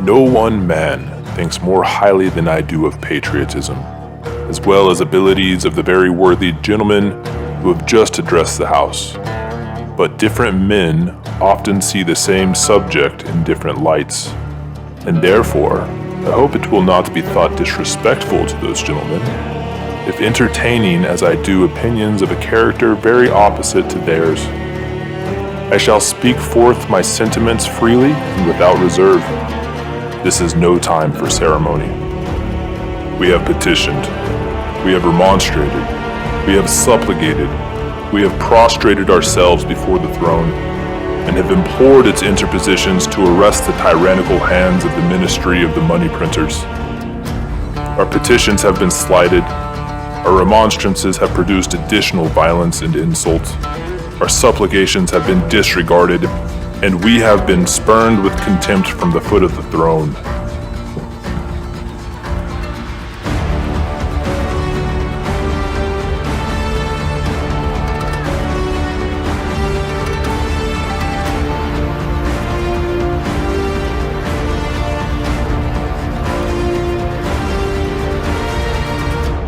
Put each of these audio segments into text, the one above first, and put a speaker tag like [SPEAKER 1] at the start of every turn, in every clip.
[SPEAKER 1] No one man thinks more highly than I do of patriotism, as well as abilities of the very worthy gentlemen who have just addressed the House. But different men often see the same subject in different lights, and therefore, I hope it will not be thought disrespectful to those gentlemen if entertaining as I do opinions of a character very opposite to theirs. I shall speak forth my sentiments freely and without reserve. This is no time for ceremony. We have petitioned, we have remonstrated, we have supplicated, we have prostrated ourselves before the throne, and have implored its interpositions to arrest the tyrannical hands of the ministry of the money printers. Our petitions have been slighted, our remonstrances have produced additional violence and insult, our supplications have been disregarded, and we have been spurned with contempt from the foot of the throne.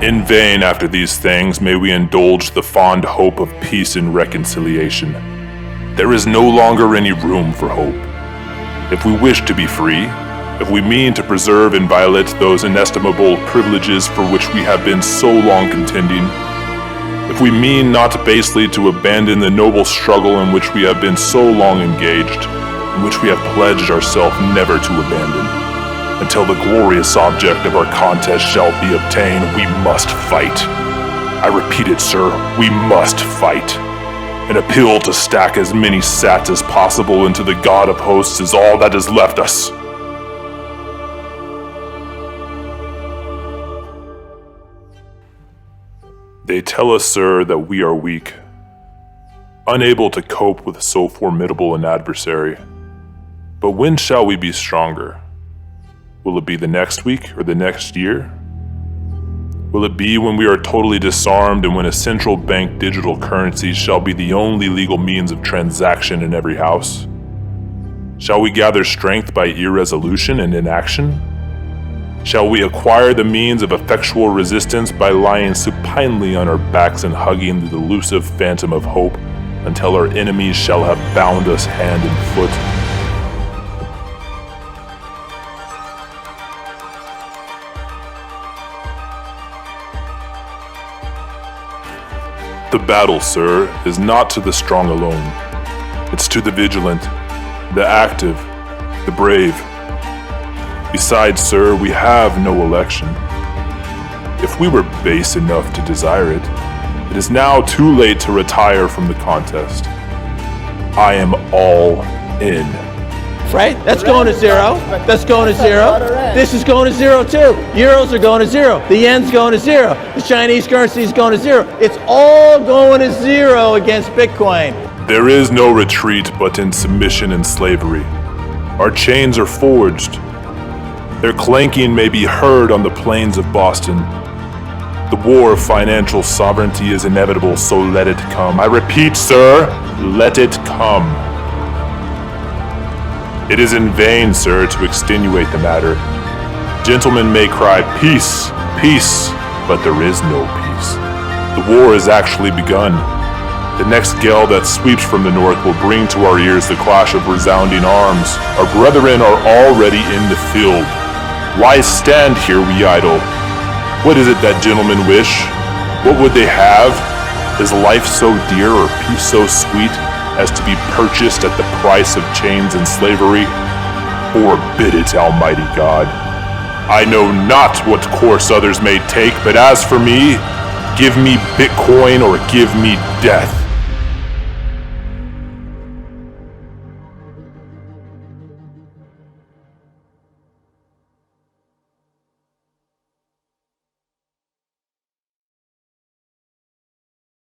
[SPEAKER 1] In vain after these things may we indulge the fond hope of peace and reconciliation. There is no longer any room for hope. If we wish to be free, if we mean to preserve inviolate those inestimable privileges for which we have been so long contending, if we mean not basely to abandon the noble struggle in which we have been so long engaged, in which we have pledged ourselves never to abandon, until the glorious object of our contest shall be obtained, we must fight. I repeat it, sir, we must fight. An appeal to stack as many sats as possible into the God of hosts is all that is left us. They tell us, sir, that we are weak, unable to cope with so formidable an adversary. But when shall we be stronger? Will it be the next week or the next year? Will it be when we are totally disarmed and when a central bank digital currency shall be the only legal means of transaction in every house? Shall we gather strength by irresolution and inaction? Shall we acquire the means of effectual resistance by lying supinely on our backs and hugging the elusive phantom of hope until our enemies shall have bound us hand and foot? The battle, sir, is not to the strong alone. It's to the vigilant, the active, the brave. Besides, sir, we have no election. If we were base enough to desire it, it is now too late to retire from the contest. I am all in.
[SPEAKER 2] Right? That's going to zero. That's going to zero. This is going to zero too. Euros are going to zero. The yen's going to zero. The Chinese currency is going to zero. It's all going to zero against Bitcoin.
[SPEAKER 1] There is no retreat but in submission and slavery. Our chains are forged. Their clanking may be heard on the plains of Boston. The war of financial sovereignty is inevitable, so let it come. I repeat, sir, let it come. It is in vain, sir, to extenuate the matter. Gentlemen may cry, peace, peace, but there is no peace. The war has actually begun. The next gale that sweeps from the north will bring to our ears the clash of resounding arms. Our brethren are already in the field. Why stand here, we idle? What is it that gentlemen wish? What would they have? Is life so dear or peace so sweet as to be purchased at the price of chains and slavery? Forbid it, Almighty God. I know not what course others may take, but as for me, give me Bitcoin or give me death.